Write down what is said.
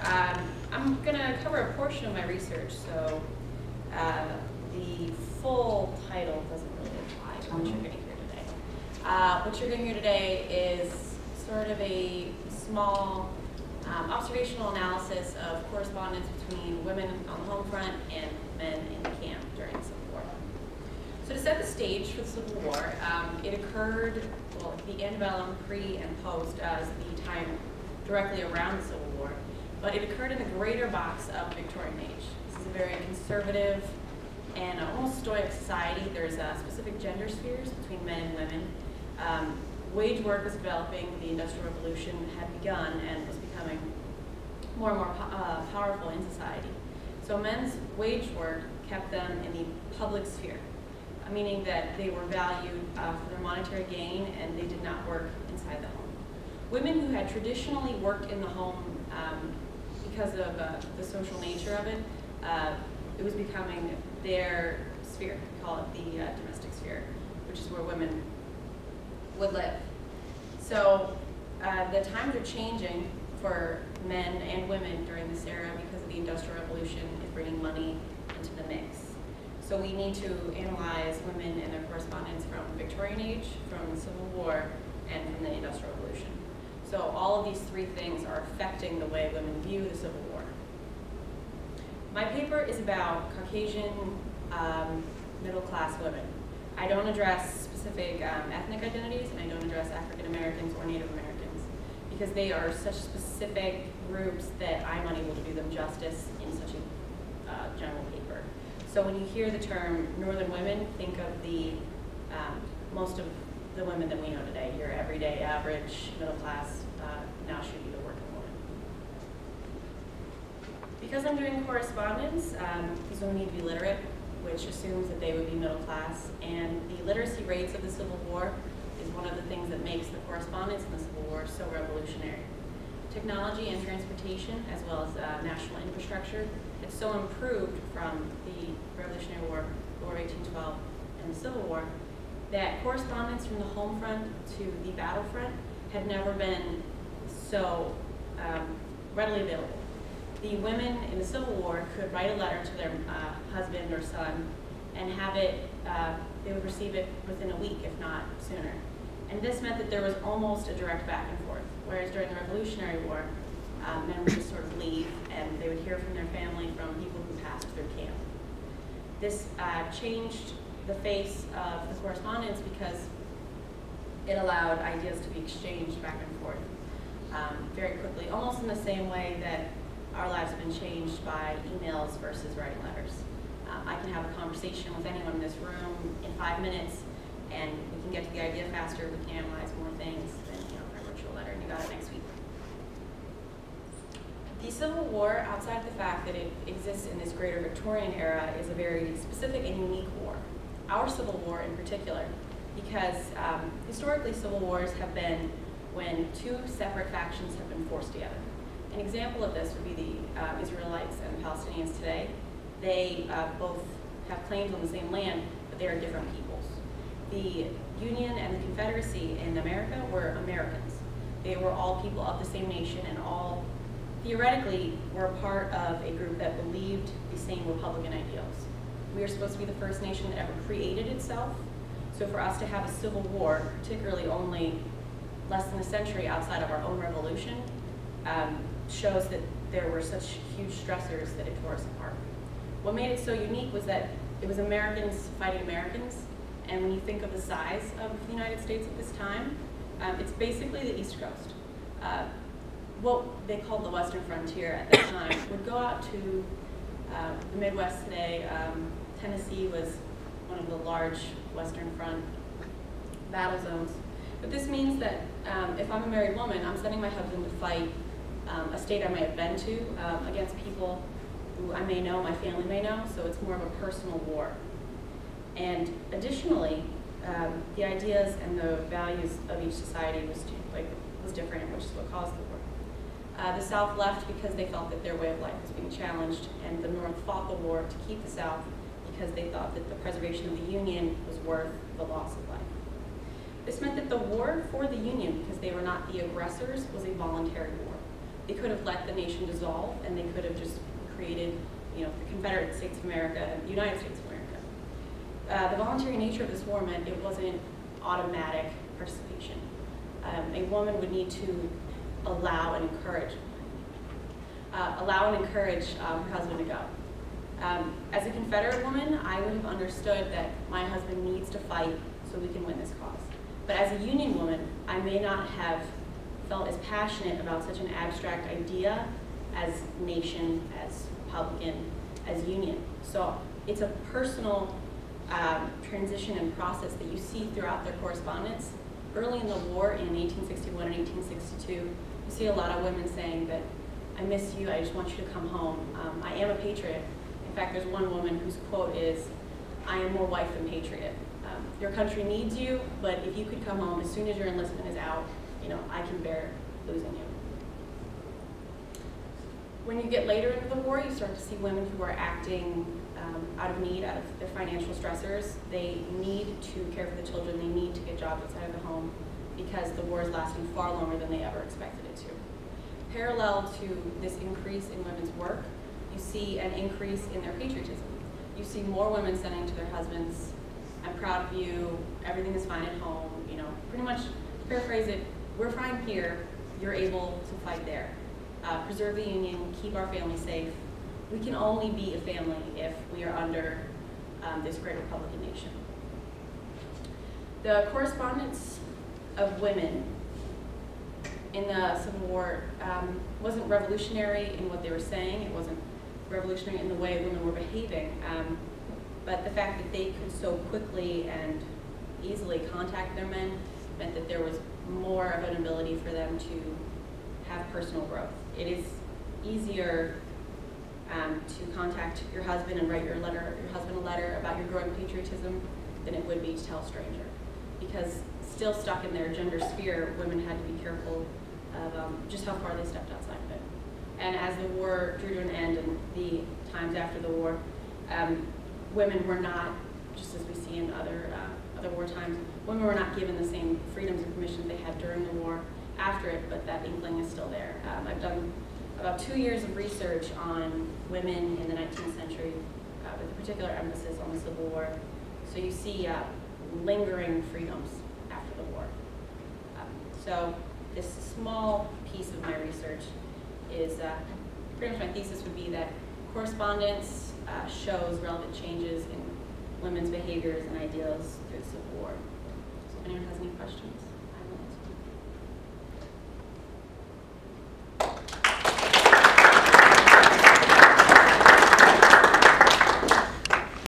I'm going to cover a portion of my research, so the full title doesn't really apply to what you're going to hear today. What you're going to hear today is sort of a small observational analysis of correspondence between women on the home front and men in the camp during the Civil War. So to set the stage for the Civil War, it occurred, well, the antebellum, pre and post, as the time directly around the Civil War, but it occurred in the greater box of the Victorian age. This is a very conservative and almost stoic society. There's specific gender spheres between men and women. Wage work was developing, the Industrial Revolution had begun and was becoming more and more powerful in society. So men's wage work kept them in the public sphere, meaning that they were valued for their monetary gain and they did not work inside the home. Women who had traditionally worked in the home because of the social nature of it, it was becoming their sphere. We call it the domestic sphere, which is where women would live. So the times are changing for men and women during this era because of the Industrial Revolution is bringing money into the mix. So we need to analyze women and their correspondence from the Victorian age, from the Civil War, and from the Industrial Revolution. So all of these three things are affecting the way women view the Civil War. My paper is about Caucasian middle-class women. I don't address specific ethnic identities, and I don't address African Americans or Native Americans, because they are such specific groups that I'm unable to do them justice in such a general paper. So when you hear the term Northern women, think of the most of the women that we know today, your everyday, average, middle class, now should be the working woman. Because I'm doing correspondence, these women need to be literate, which assumes that they would be middle class, and the literacy rates of the Civil War is one of the things that makes the correspondence in the Civil War so revolutionary. Technology and transportation, as well as national infrastructure, had so improved from the Revolutionary War, the War of 1812, and the Civil War, that correspondence from the home front to the battlefront had never been so readily available. The women in the Civil War could write a letter to their husband or son and have it, they would receive it within a week, if not sooner. And this meant that there was almost a direct back and forth, whereas during the Revolutionary War, men would just sort of leave and they would hear from their family from people who passed through camp. This changed the face of the correspondence because it allowed ideas to be exchanged back and forth very quickly, almost in the same way that our lives have been changed by emails versus writing letters. I can have a conversation with anyone in this room in 5 minutes, and we can get to the idea faster. We can analyze more things than a virtual letter, and you got it next week. The Civil War, outside of the fact that it exists in this greater Victorian era, is a very specific and unique war. Our Civil War in particular, because historically Civil Wars have been when two separate factions have been forced together. An example of this would be the Israelites and the Palestinians today. They both have claims on the same land, but they are different peoples. The Union and the Confederacy in America were Americans. They were all people of the same nation and all theoretically were a part of a group that believed the same Republican ideals. We are supposed to be the first nation that ever created itself. So for us to have a civil war, particularly only less than a century outside of our own revolution, shows that there were such huge stressors that it tore us apart. What made it so unique was that it was Americans fighting Americans, and when you think of the size of the United States at this time, it's basically the East Coast. What they called the Western frontier at that time would go out to the Midwest today. Tennessee was one of the large Western Front battle zones. But this means that if I'm a married woman, I'm sending my husband to fight a state I may have been to against people who I may know, my family may know, so it's more of a personal war. And additionally, the ideas and the values of each society was different, which is what caused the war. The South left because they felt that their way of life was being challenged, and the North fought the war to keep the South because they thought that the preservation of the Union was worth the loss of life. This meant that the war for the Union, because they were not the aggressors, was a voluntary war. they could have let the nation dissolve, and they could have just created, the Confederate States of America and the United States of America. The voluntary nature of this war meant it wasn't automatic participation. A woman would need to allow and encourage her husband to go. As a Confederate woman, I would have understood that my husband needs to fight so we can win this cause. But as a Union woman, I may not have felt as passionate about such an abstract idea as nation, as Republican, as Union. So it's a personal transition and process that you see throughout their correspondence. Early in the war, in 1861 and 1862, you see a lot of women saying that, I miss you, I just want you to come home. I am a patriot. In fact, there's one woman whose quote is, I am more wife than patriot. Your country needs you, but if you could come home as soon as your enlistment is out, I can bear losing you. When you get later into the war, you start to see women who are acting out of need, out of their financial stressors. They need to care for the children, they need to get jobs outside of the home because the war is lasting far longer than they ever expected it to. Parallel to this increase in women's work, you see an increase in their patriotism. You see more women saying to their husbands, I'm proud of you, everything is fine at home, pretty much, to paraphrase it, we're fine here, you're able to fight there. Preserve the Union, keep our family safe. We can only be a family if we are under this great Republican nation. The correspondence of women in the Civil War wasn't revolutionary in what they were saying, it wasn't revolutionary in the way women were behaving, but the fact that they could so quickly and easily contact their men meant that there was more of an ability for them to have personal growth. It is easier to contact your husband and write your husband a letter about your growing patriotism than it would be to tell a stranger. Because still stuck in their gender sphere, women had to be careful of just how far they stepped outside of it. And as the war drew to an end and the times after the war, women were not, just as we see in other war times, women were not given the same freedoms and permissions they had during the war after it, but that inkling is still there. I've done about 2 years of research on women in the 19th century, with a particular emphasis on the Civil War. So you see lingering freedoms after the war. So this small piece of my research is, pretty much my thesis would be that correspondence shows relevant changes in women's behaviors and ideals through the Civil War. So if anyone has any questions.